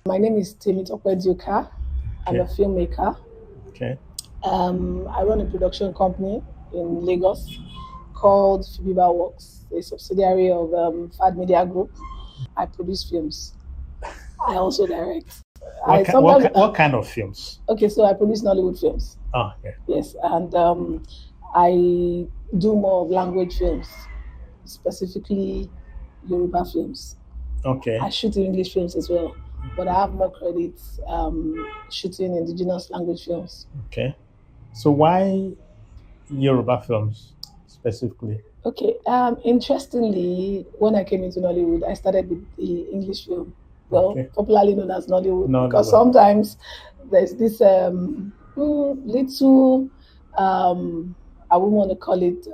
My name is Temitope. I'm a Okay. filmmaker. Okay. I run a production company in Lagos called Fibiba Works, a subsidiary of Fad Media Group. I produce films. I also direct. What I kind? What sometimes kind? What kind of films? okay, so I produce Nollywood films. Oh, yeah. Yes, and I do more of language films, specifically Yoruba films. I Okay. shoot English films as well, but I have more credits shooting indigenous language films. Okay. So why Yoruba films specifically? Okay. Interestingly, when I came into Nollywood, I started with the English film, well, Okay. popularly known as Nollywood, because Nollywood. sometimes there's this little, um, I wouldn't want to call it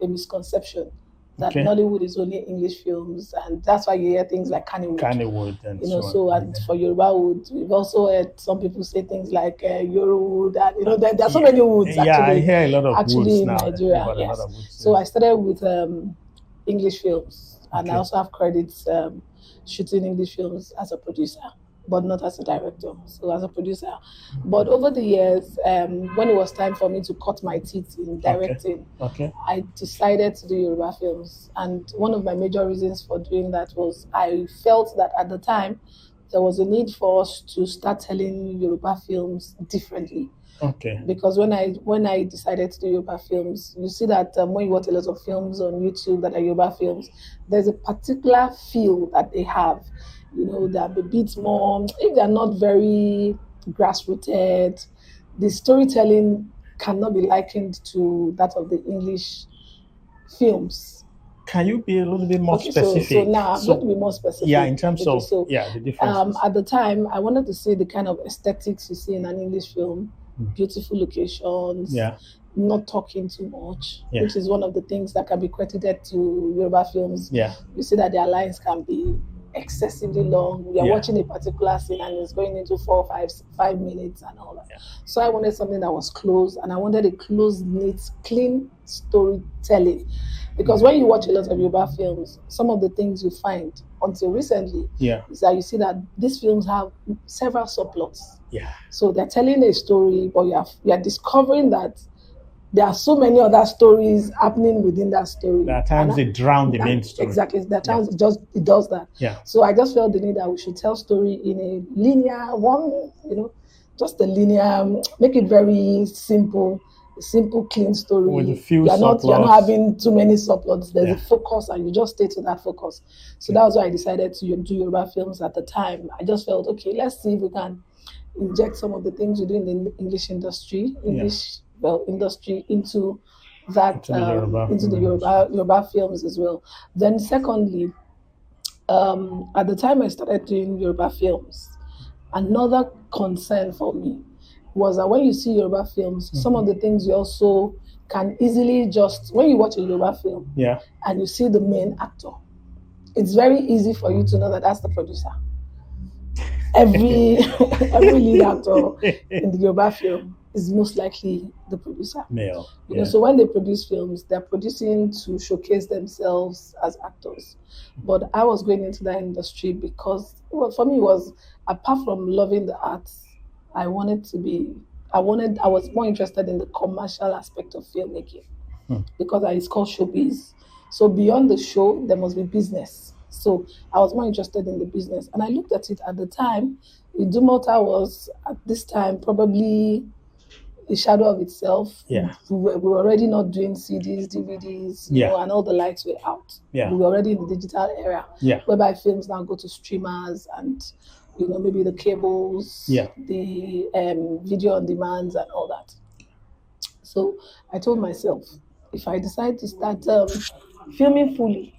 a misconception that Okay. Nollywood is only English films, and that's why you hear things like Kannywood. Kannywood and You know, so on. so and for Yoruba wood, we've also heard some people say things like Yoruba wood, and there are so Yeah. many woods Yeah. I hear a lot of actually woods in now. Nigeria. About a lot Yes. of woods. So I Yes. started with English films, and I Okay. also have credits shooting English films as a producer, but not as a director. So as a producer, but over the years, when it was time for me to cut my teeth in Okay. directing, Okay. I decided to do Yoruba films. And one of my major reasons for doing that was I felt that at the time there was a need for us to start telling Yoruba films differently. Okay. Because when I decided to do Yoruba films, you see that when you watch a lot of films on YouTube that are Yoruba films, there's a particular feel that they have. You know, they're a bit more, if they're not very grassrooted, the storytelling cannot be likened to that of the English films. Can you be a little bit more Okay, so specific? now I'm going to So be more yeah, specific. in terms Okay, of so the differences. at the time, I wanted to see the kind of aesthetics you see in an English film, Mm. beautiful locations, Yeah. not talking too much, Yeah. which is one of the things that can be credited to Yoruba films. Yeah. You see that their lines can be excessively long. You're Yeah. watching a particular scene and it's going into 5 minutes and all that. Yeah. So I wanted something that was close, and I wanted a close, neat, clean storytelling. Because when you watch a lot of Yoruba films, some of the things you find until recently Yeah. is that you see that these films have several subplots. Yeah. So they're telling a story, but you are discovering that there are so many other stories happening within that story. At times they drown the main story. Exactly. There are Yeah. times it does that. Yeah. So I just felt the need that we should tell story in a linear one, just a linear, make it very simple, a simple, clean story. With a few You're not subplots. having too many subplots. There's a Yeah. focus, and you just stay to that focus. So Yeah. that was why I decided to do Yoruba films at the time. I just felt, okay, let's see if we can inject some of the things we do in the English industry, Yeah. industry into that Into the Yoruba into the film Yoruba films as well. Then secondly, at the time I started doing Yoruba films, another concern for me was that when you see Yoruba films, some of the things you also can easily just when you watch a Yoruba film Yeah. and you see the main actor, it's very easy for you to know that that's the producer. Every every lead actor in the Yoruba film is most likely the producer. Male. You know, so when they produce films, they're producing to showcase themselves as actors. But I was going into that industry because, well, for me, it was apart from loving the arts, I wanted to be, I was more interested in the commercial aspect of filmmaking Hmm. because it's called showbiz. So beyond the show, there must be business. So I was more interested in the business, and I looked at it at the time. Idumota was at this time probably a shadow of itself. Yeah. We were already not doing CDs, DVDs, Yeah. and all the lights were out. Yeah. We were already in the digital era, Yeah. whereby films now go to streamers and maybe the cables, Yeah. the video on demands and all that. So I told myself, if I decide to start filming fully,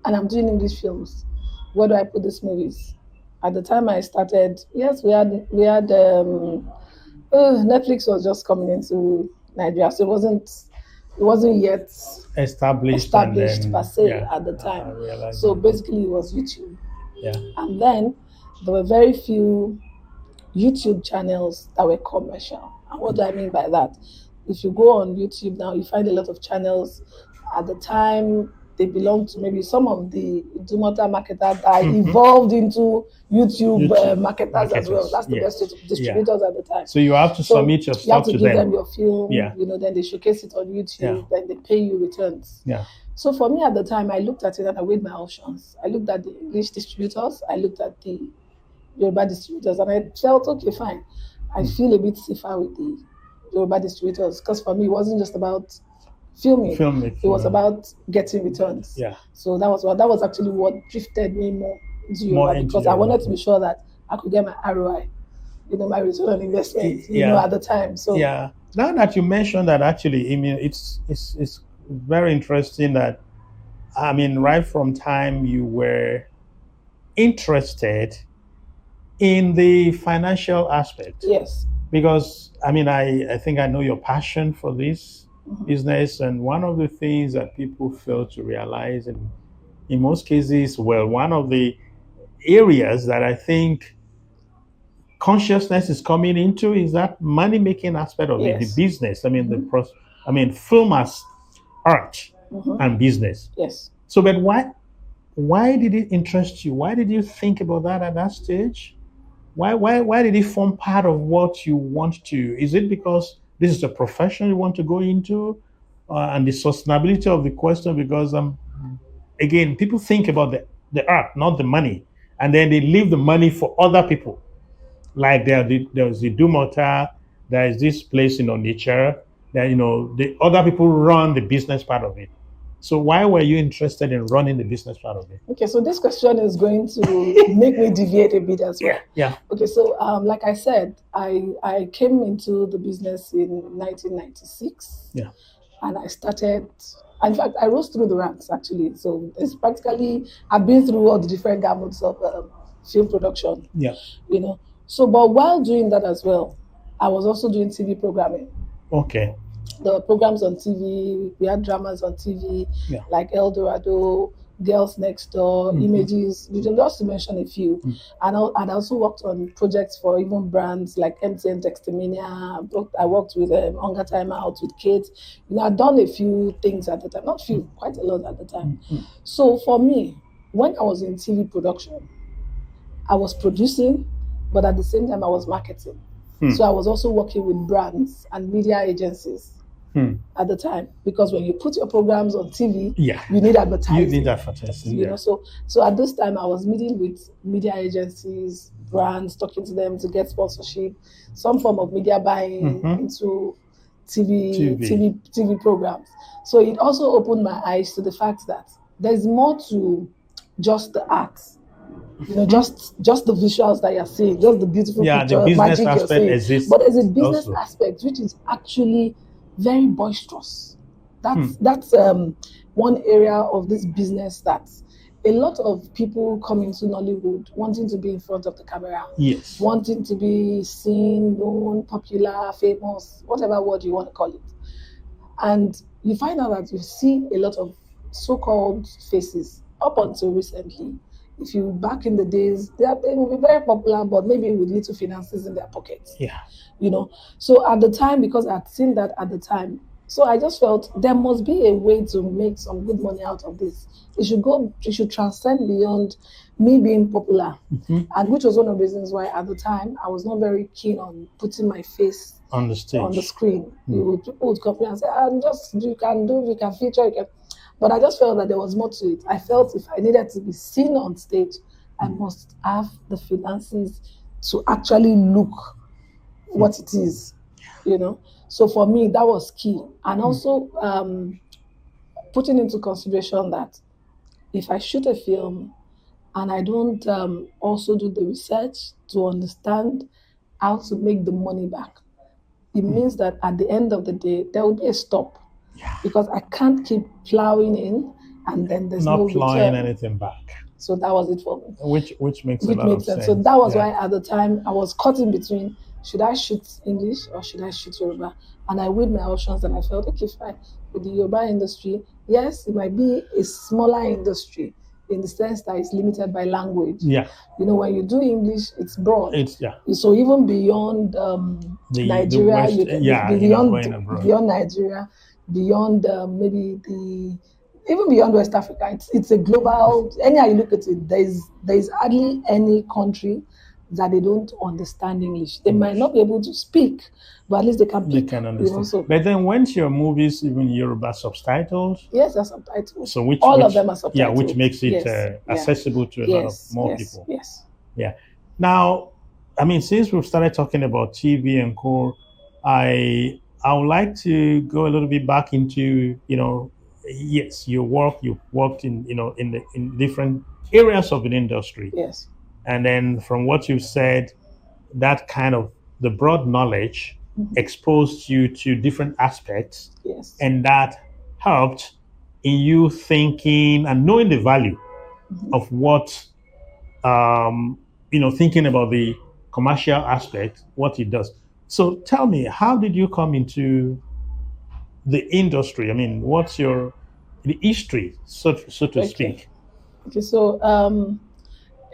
and I'm doing English films, where do I put these movies? At the time I started, yes, Netflix was just coming into Nigeria, so it wasn't yet established per se at the I time. realized So that. basically, it was YouTube, Yeah. and then there were very few YouTube channels that were commercial. And what do I mean by that? If you go on YouTube now, you find a lot of channels. At the time, they belong to maybe some of the Dumota marketers that evolved into YouTube marketers as well. That's the best distributors at the time. So you have to submit your stuff to them. You have to give them your film, then they showcase it on YouTube, then they pay you returns. Yeah. So for me at the time, I looked at it and I weighed my options. I looked at the English distributors, I looked at the Yoruba distributors, and I felt, okay, fine. I feel a bit safer with the Yoruba distributors, because for me, it wasn't just about filming. It was about getting returns. Yeah. So that was actually what drifted me more into Yoruba, because I wanted to be sure that I could get my ROI, my return on investment, at the time. So yeah. Now that you mentioned that, actually, I mean, it's very interesting that, I mean, right from time you were interested in the financial aspect. Yes. Because, I mean, I think I know your passion for this business, and one of the things that people fail to realize, and in most cases, well, one of the areas that I think consciousness is coming into is that money-making aspect of it, the business. I mean, film as art and business. Yes. So, but why did it interest you? Why did you think about that at that stage? Why did it form part of what you want to? Is it because this is a profession you want to go into, and the sustainability of the question? Because again, people think about the art, not the money, and then they leave the money for other people. Like there's the Dumota, there is this place in Onitsha that the other people run the business part of it. So why were you interested in running the business part of it? Okay, so this question is going to make me deviate a bit as well. Yeah. Okay, so like I said, I came into the business in 1996. Yeah. And I started. In fact, I rose through the ranks, actually. So it's practically, I've been through all the different gamut of film production. Yeah. So, but while doing that as well, I was also doing TV programming. Okay. The programs on TV, we had dramas on TV, like El Dorado, Girls Next Door, Images, just to mention a few. And I also worked on projects for even brands like MTN Textimania. I worked with Hunger Time Out with kids. I'd done a few things at the time, not few, quite a lot at the time. So for me, when I was in TV production, I was producing, but at the same time I was marketing. So I was also working with brands and media agencies at the time, because when you put your programs on TV, you need advertising. You need advertising. So at this time I was meeting with media agencies, brands, talking to them to get sponsorship, some form of media buying into TV programs. So it also opened my eyes to the fact that there's more to just the art. Just the visuals that you're seeing, just the beautiful picture, the business magic aspect you're seeing. Exists but there's a business also. aspect which is actually very boisterous. That's one area of this business that a lot of people come into Nollywood wanting to be in front of the camera, wanting to be seen, known, popular, famous, whatever word you want to call it. And you find out that you see a lot of so-called faces up until recently. If you back in the days, they will be very popular, but maybe with little finances in their pockets. So at the time, because I'd seen that at the time, so I just felt there must be a way to make some good money out of this. It should transcend beyond me being popular, and which was one of the reasons why at the time I was not very keen on putting my face on the stage, on the screen. People would come and say, you can feature, you can. But I just felt that there was more to it. I felt if I needed to be seen on stage, I must have the finances to actually look what it is, So for me, that was key. And also putting into consideration that if I shoot a film and I don't also do the research to understand how to make the money back, it means that at the end of the day, there will be a stop. Because I can't keep plowing in and then there's not no plowing return. anything back. So that was it for me. Which makes a lot of sense. So that was why at the time I was caught in between. Should I shoot English or should I shoot Yoruba? And I weighed my options and I felt, okay, fine. With the Yoruba industry, yes, it might be a smaller industry in the sense that it's limited by language. When you do English, it's broad. So even beyond Nigeria, beyond Nigeria, beyond maybe even beyond West Africa, it's a global. Anyhow you look at it, there's hardly any country that they don't understand English. They might not be able to speak, but at least they can They pick. can You know, understand. so But then, when's your movies even Yoruba subtitles? yes, there's subtitles. So which All which of them are subtitled. yeah, which makes it Yes, yeah. accessible to a lot of Yes, more yes, people. yes. Yeah. Now, I mean, since we've started talking about TV and core, I would like to go a little bit back into, yes, you've worked in, in different areas of an industry. Yes. And then from what you've said, that kind of the broad knowledge exposed you to different aspects, Yes. and that helped in you thinking and knowing the value of what thinking about the commercial aspect, what it does. So tell me, how did you come into the industry? I mean, what's the history, so to Okay. speak? Okay. So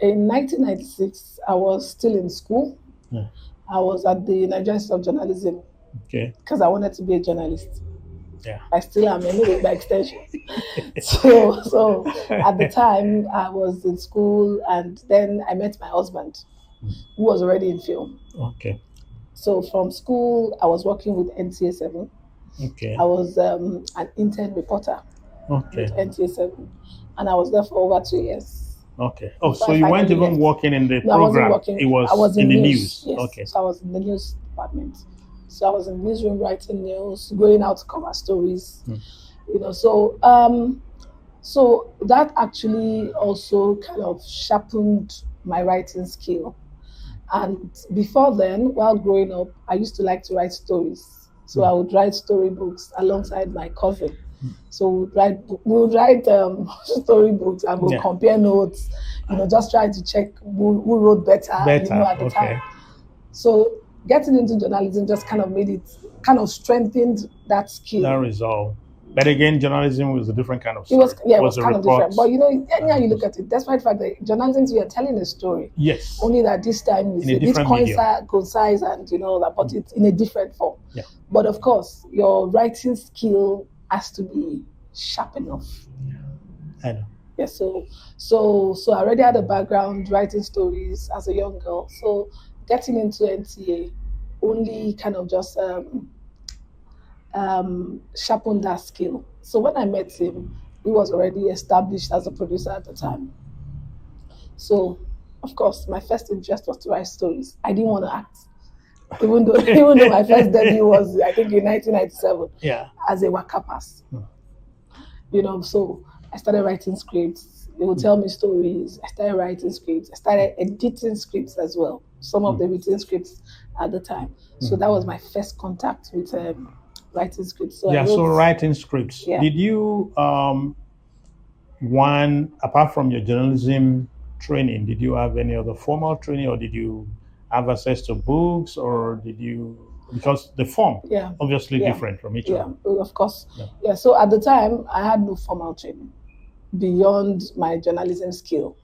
in 1996, I was still in school. Yeah. I was at the Nigerian Institute of Journalism Okay. because I wanted to be a journalist. Yeah. I still am anyway by extension. So at the time I was in school, and then I met my husband, who was already in film. Okay. So from school, I was working with NTA 7. Okay. I was an intern reporter Okay. with NTA 7, and I was there for over 2 years. Okay. Oh, Before so I you weren't finally even left. working in the No, I wasn't program. working. It was I was in the news. news. Yes. Okay. So I was in the news department. So I was in the newsroom writing news, going out to cover stories. So that actually also kind of sharpened my writing skill. And before then, while growing up, I used to like to write stories. So I would write storybooks alongside my cousin. So we would write storybooks, and we'll compare notes, just try to check who wrote better, at the time. So getting into journalism just kind of strengthened that skill. That resolve. But again, journalism was a different kind of It story. was kind of different. But anyhow you look at it, despite the fact that journalism, we are telling a story. Yes. Only that this time it's a bit concise and but it's in a different form. Yeah. But of course, your writing skill has to be sharp enough. I know. Yeah, so I already had a background writing stories as a young girl. So getting into NTA only kind of just sharpened that skill. So when I met him, he was already established as a producer at the time. So, of course, my first interest was to write stories. I didn't want to act, even though my first debut was, I think, in 1997. Yeah. As a waka pass. So I started writing scripts. They would tell me stories. I started writing scripts. I started editing scripts as well. Some of the written scripts at the time. So that was my first contact with writing scripts. So writing scripts. Yeah. Did you apart from your journalism training, did you have any other formal training, or did you have access to books, or did you, because the form obviously different from each other? Yeah, of course. Yeah. So at the time I had no formal training beyond my journalism skill.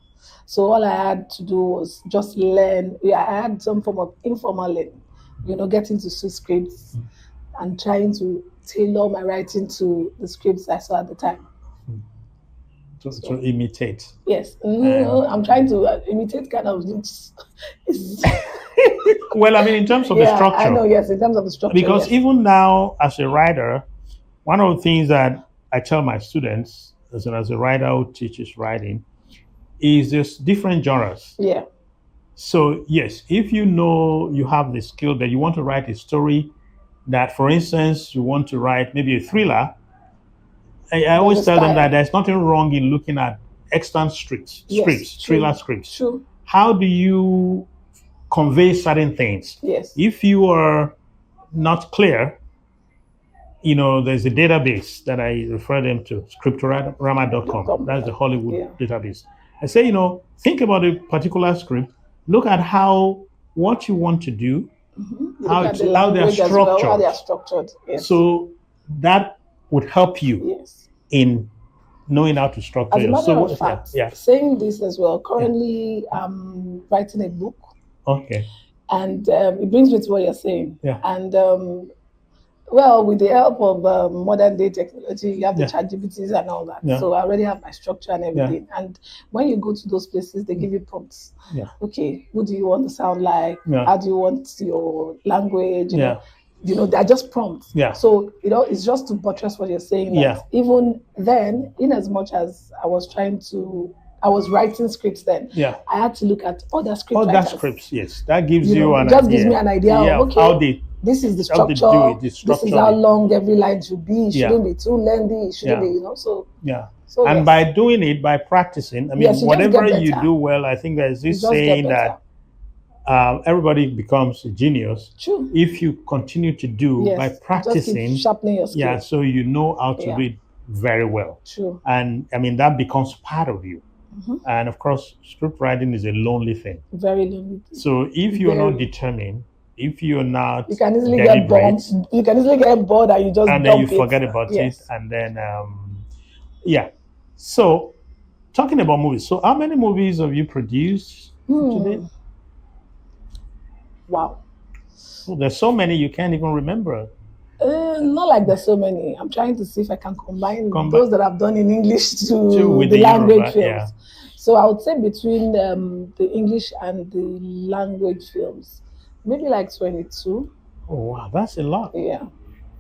So all I had to do was just learn. I had some form of informal learning, getting to see scripts and trying to tailor my writing to the scripts I saw at the time. To imitate. Yes. I'm trying to imitate kind of. Well, I mean, in terms of the structure. I know, yes, in terms of the structure. Because even now, as a writer, one of the things that I tell my students, as a writer who teaches writing, is there's different genres. Yeah. So, yes, if you have the skill that you want to write a story that, for instance, you want to write maybe a thriller, I always tell them that there's nothing wrong in looking at extant scripts, thriller scripts. True. How do you convey certain things? Yes. If you are not clear, there's a database that I refer them to, scriptorama.com. That's the Hollywood database. I say, think about a particular script, look at what you want to do, how they are structured. Yes. So that would help you in knowing how to structure. As a matter of fact, saying this as well, currently I'm writing a book. Okay. And it brings me to what you're saying. Yeah. And Well, with the help of modern day technology, you have the Yeah. chat GPTs and all that. Yeah. So I already have my structure and everything. And when you go to those places, they give you prompts. Yeah. Okay, who do you want to sound like? Yeah. How do you want your language? Yeah. They're just prompts. Yeah. So it's just to buttress what you're saying. That Yeah. even then, in as much as I was writing scripts then. Yeah. I had to look at other script Other writers. scripts, yes. That gives you It an just idea. gives me an idea of okay, how they this is the how they structure. do it, the This is structure. how long every line should be. It Yeah. shouldn't be too lengthy. It shouldn't Yeah. be, so Yeah. so And yes. by doing it, by practicing, I mean, Yes, you just whatever get you better. do well, I think there's You this just get saying better. that everybody becomes a genius True. if you continue to do Yes. by Just practicing. keep sharpening your skills. Yeah, so you know how to Yeah. do it very well. True. And I mean, that becomes part of you. And of course, script writing is a lonely thing. Very lonely. So if you're not determined, if you're not You can easily deliberate, get bored. You can easily get bored and you just and then you dump it. forget about Yes. it, and then yeah. So talking about movies, so how many movies have you produced today? Wow. Well, there's so many you can't even remember. Not like there's so many. I'm trying to see if I can combine those that I've done in English to with the language Yoruba, films. yeah. So I would say between the English and the language films, maybe like 22. Oh wow, that's a lot. Yeah,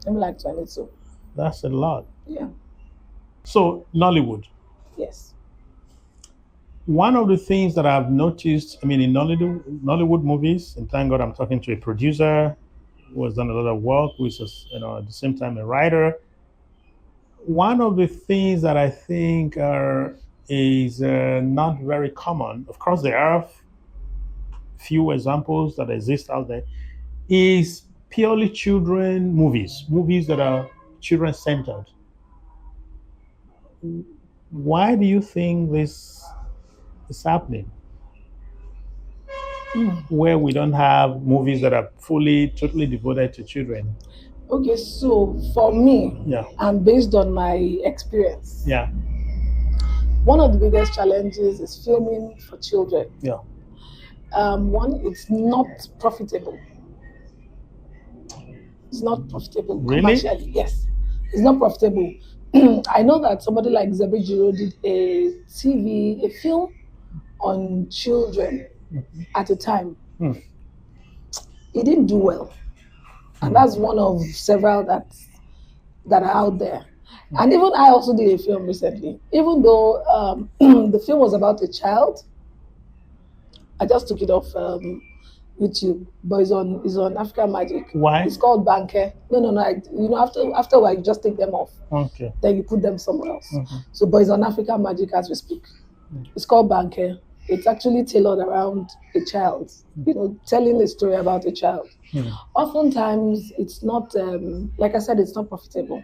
maybe like 22. That's a lot. Yeah. So Nollywood. Yes. One of the things that I've noticed, I mean, in Nollywood movies, and thank God I'm talking to a producer who has done a lot of work, who is at the same time a writer. One of the things that I think is not very common, of course, there are few examples that exist out there, is purely children movies that are children centered. Why do you think this is happening? Where we don't have movies that are totally devoted to children. Okay, so for me, Yeah. and based on my experience, Yeah. one of the biggest challenges is filming for children. Yeah. One, it's not profitable. It's not profitable commercially. Yes, it's not profitable. I know that somebody like Zebejiro did a film on children at a time. It didn't do well, and that's one of several that are out there. And even I also did a film recently. Even though the film was about a child, I just took it off YouTube, but it's on African Magic. Why? It's called Banke. No. After a while, you just take them off. Okay. Then you put them somewhere else. So, but it's on African Magic as we speak. It's called Banke. It's actually tailored around a child. Telling a story about a child. Oftentimes, it's not like I said, it's not profitable,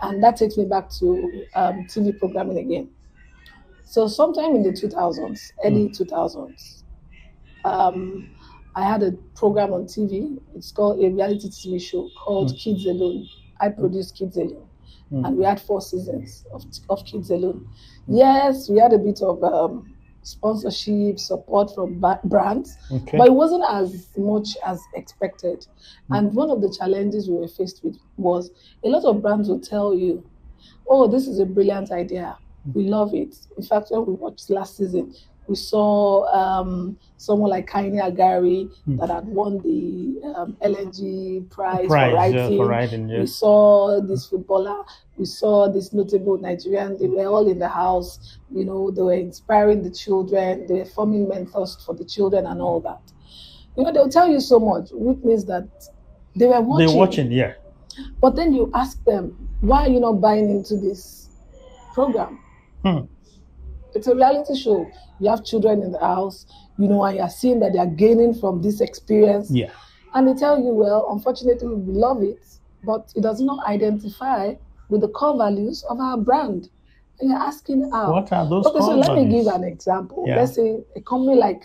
and that takes me back to TV programming again. So, sometime in the 2000s, early 2000s. I had a program on TV. It's called a reality TV show called Kids Alone. I produced Kids Alone, and we had 4 seasons of Kids Alone. Yes, we had a bit of sponsorship support from brands, but it wasn't as much as expected. And one of the challenges we were faced with was a lot of brands will tell you, "Oh, this is a brilliant idea. We love it." In fact, when we watched last season, we saw someone like Kaini Agari that had won the LNG prize for writing. We saw this footballer. We saw this notable Nigerian. They were all in the house. They were inspiring the children. They were forming mentors for the children and all that. They'll tell you so much, which means that they were watching. They're watching, yeah. But then you ask them, why are you not buying into this program? It's a reality show. You have children in the house, and you're seeing that they're gaining from this experience. Yeah. And they tell you, well, unfortunately, we love it, but it does not identify with the core values of our brand. And you're asking how. What are those core so let values? me give an example. Yeah. Let's say a company like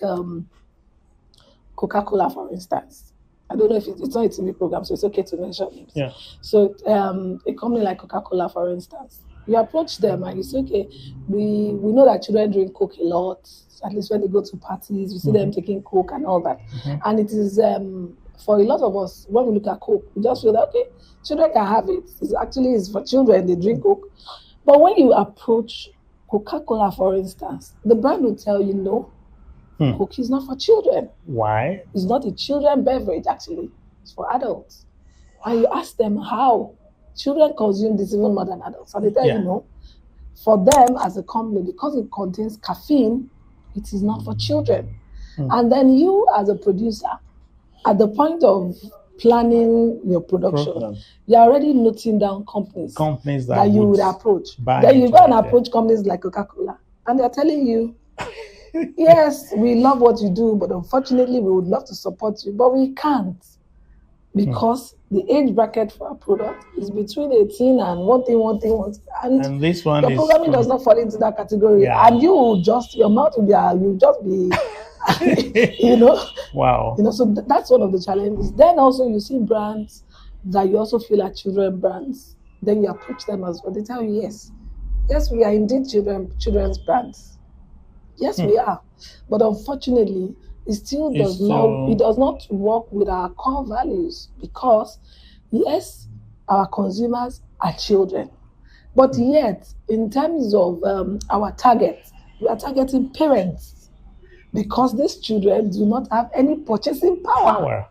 Coca-Cola, for instance. I don't know if it's not a TV program, so it's okay to mention it. Yeah. So a company like Coca-Cola, for instance, you approach them and you say, okay, we know that children drink Coke a lot, at least when they go to parties, you see them taking Coke and all that. And it is for a lot of us, when we look at Coke, we just feel that okay, children can have it. It's actually it's for children, they drink Coke. But when you approach Coca-Cola, for instance, the brand will tell you no, Coke is not for children. Why? It's not a children beverage, actually. It's for adults. And you ask them how children consume this even more than adults. And they tell you no. For them as a company, because it contains caffeine, it is not for children. And then you as a producer, at the point of planning your production, you're already noting down companies that you would approach. Then you go and approach companies like Coca-Cola, and they're telling you, yes, we love what you do, but unfortunately, we would love to support you, but we can't because the age bracket for our product is between 18 and one thing, and this one your programming does not fall into that category, and you will just your mouth will be you'll just be wow. So that's one of the challenges. Then also you see brands that you also feel are children brands. Then you approach them as well. They tell you, yes, we are indeed children's brands. Yes, we are. But unfortunately, it still does not work with our core values because, yes, our consumers are children. But yet, in terms of our target, we are targeting parents because these children do not have any purchasing power.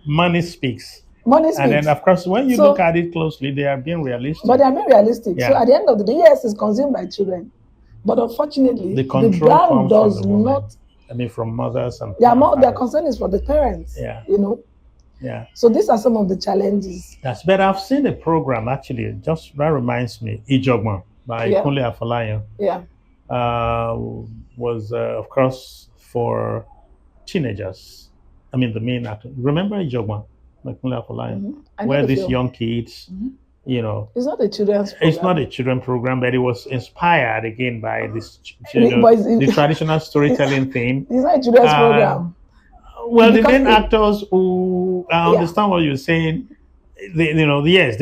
Money speaks. And then, of course, when you look at it closely, they are being realistic. But they are being realistic. So at the end of the day, yes, it's consumed by children. But unfortunately, the brand does not. From mothers and their concern is for the parents. Yeah. So these are some of the challenges. Yes, but I've seen a program actually. Just that reminds me, Ijogman by Kunle Afolayan. Yeah. Was of course for teenagers. The main actor. Remember Ijogman by Kunle Afolayan, where these young kids. It's not a children's program. It's not a children's program, but it was inspired again by this, the traditional storytelling thing. It's not a children's program. Well, the main actors who understand what you're saying, they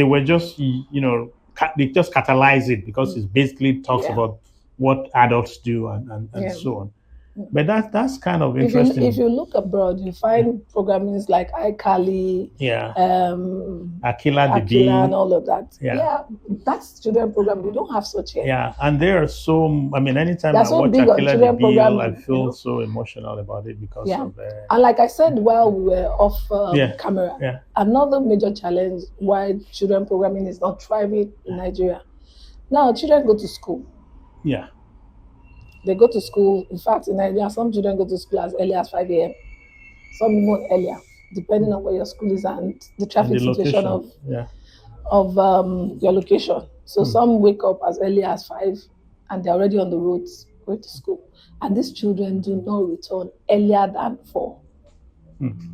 were just, they just catalyze it because it basically talks about what adults do and so on. But that's kind of interesting. If you look abroad, you find programmings like iCarly, Akila the Bee, and all of that. Yeah, that's children program. We don't have such here. Yeah, and there are so. Anytime I watch Akila the Bee, I feel so emotional about it because of. And like I said, while we were off camera, another major challenge why children programming is not thriving in Nigeria. Now, children go to school. Yeah. They go to school. In fact, in Nigeria, some children go to school as early as 5 a.m. Some more earlier, depending on where your school is and the traffic situation of your location. So some wake up as early as 5 and they're already on the roads going to school. And these children do not return earlier than 4.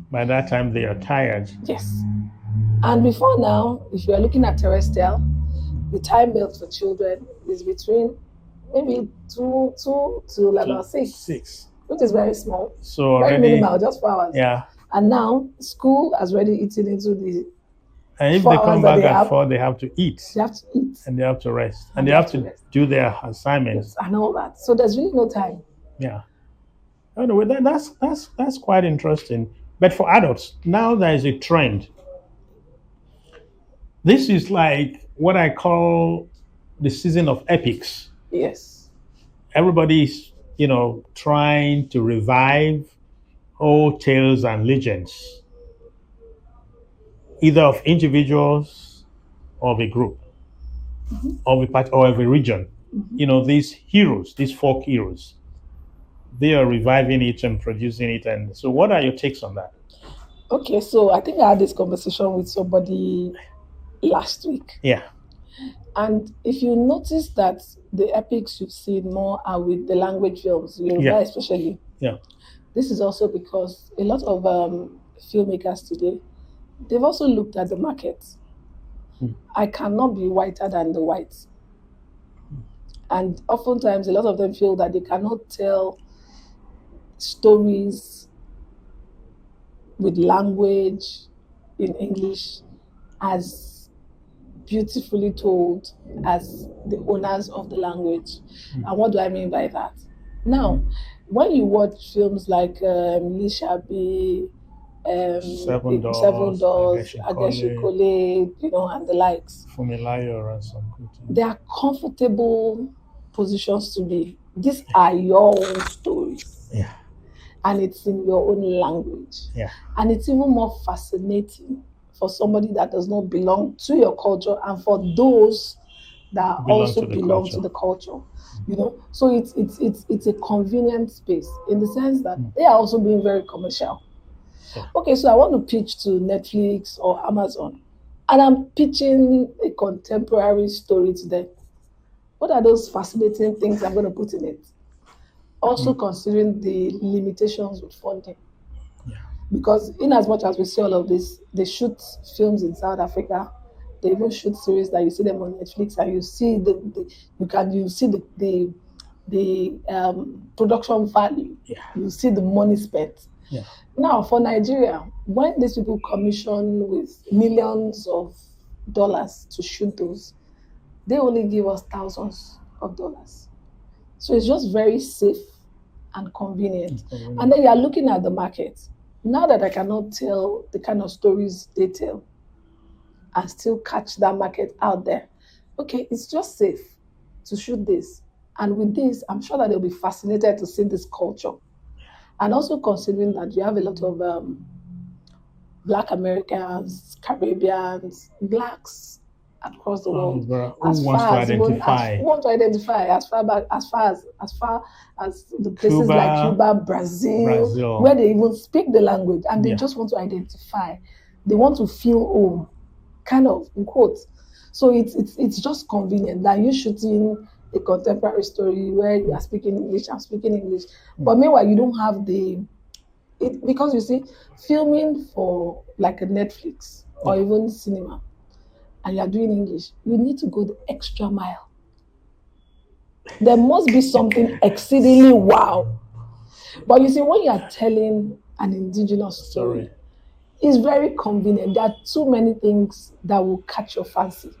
By that time, they are tired. Yes. And before now, if you are looking at terrestrial, the time belt for children is between maybe 2 to about 6, which is very small. So very already, minimal, just 4 hours. Yeah. And now school has already eaten into the. And if they come back at 4, they have to eat. They have to eat. And they have to rest. And they have to do their assignments. Yes, and all that. So there's really no time. Yeah. Anyway, that's quite interesting. But for adults, now there is a trend. This is like what I call the season of epics. Yes. Everybody's, trying to revive old tales and legends, either of individuals or of a group, of a part or of a region. These heroes, these folk heroes, they are reviving it and producing it. And so what are your takes on that? Okay, so I think I had this conversation with somebody last week. Yeah. And if you notice that the epics you've seen more are with the language films, Yoruba especially. Yeah. This is also because a lot of filmmakers today, they've also looked at the market. I cannot be whiter than the whites. And oftentimes, a lot of them feel that they cannot tell stories with language in English as beautifully told as the owners of the language. And what do I mean by that? Now, when you watch films like Lisha B, Seven Seven Doors, Doors, Agashikole, Agashikole, and the likes. Fumilayo, and some good They are comfortable positions to be. These are your own stories, Yeah, and it's in your own language. yeah. And it's even more fascinating for somebody that does not belong to your culture and for those that Belong also to the belong culture. to the culture. So it's a convenient space in the sense that Mm. they are also being very commercial. Yeah. Okay, so I want to pitch to Netflix or Amazon, and I'm pitching a contemporary story to them. What are those fascinating things I'm going to put in it? Also considering the limitations with funding. Yeah. Because in as much as we see all of this, they shoot films in South Africa. They even shoot series that you see them on Netflix, and you see you see the production value. Yeah. You see the money spent. Yeah. Now for Nigeria, when these people commission with millions of dollars to shoot those, they only give us thousands of dollars. So it's just very safe and convenient. And then you are looking at the market. Now that I cannot tell the kind of stories they tell and still catch that market out there, okay, it's just safe to shoot this. And with this, I'm sure that they'll be fascinated to see this culture. And also considering that you have a lot of Black Americans, Caribbeans, blacks across the world, Who as wants to far as even as identify? who want to identify as far back as the places like Cuba, Cuba, Brazil, Brazil. where they even speak the language and they Yeah. just want to identify. They want to feel home, kind of in quotes. So it's just convenient that you shooting a contemporary story where you are speaking English, I'm speaking English, but meanwhile you don't have because you see, filming for like a Netflix or Yeah. even cinema, and you are doing English, you need to go the extra mile. There must be something exceedingly wow. But you see, when you are telling an indigenous Sorry. story, it's very convenient. There are too many things that will catch your fancy.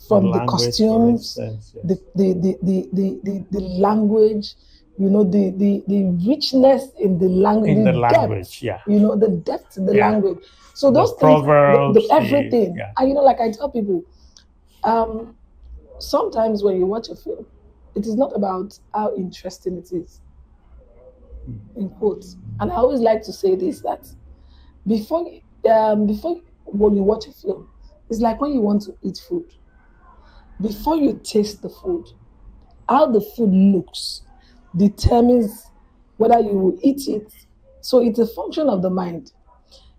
From the Language, for costumes, instance. Yes. the language, the richness in the language, In the the language, depth, yeah. The depth in the Yeah. language. So The those things, proverbs, everything. yeah. And like I tell people, um, sometimes when you watch a film, it is not about how interesting it is, in quotes. And I always like to say this that before when you watch a film, it's like when you want to eat food. Before you taste the food, how the food looks determines whether you will eat it. So it's a function of the mind.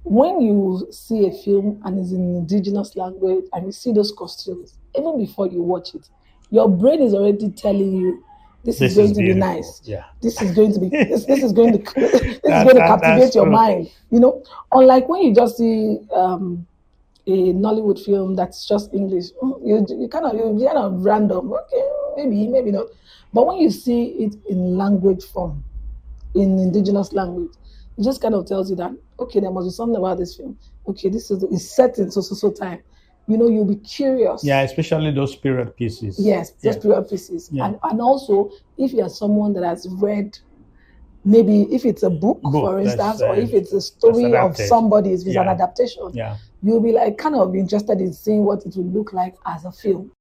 When you see a film and it's in indigenous language and you see those costumes, even before you watch it, your brain is already telling you this is This going is to be beautiful. nice. Yeah. This is going to be this is going to this is That, going to that's captivate your true. mind. Unlike when you just see a Nollywood film that's just English, you kind of random. Okay, maybe not. But when you see it in language form, in indigenous language, it just kind of tells you that okay, there must be something about this film. Okay, this is set in so time. You'll be curious. Yeah, especially those period pieces. Yes, those Yeah. period pieces. Yeah. And also if you're someone that has read, maybe if it's a book, for instance, or if it's a story of adapted. somebody, if it's an Yeah. adaptation, Yeah. you'll be like kind of interested in seeing what it will look like as a film.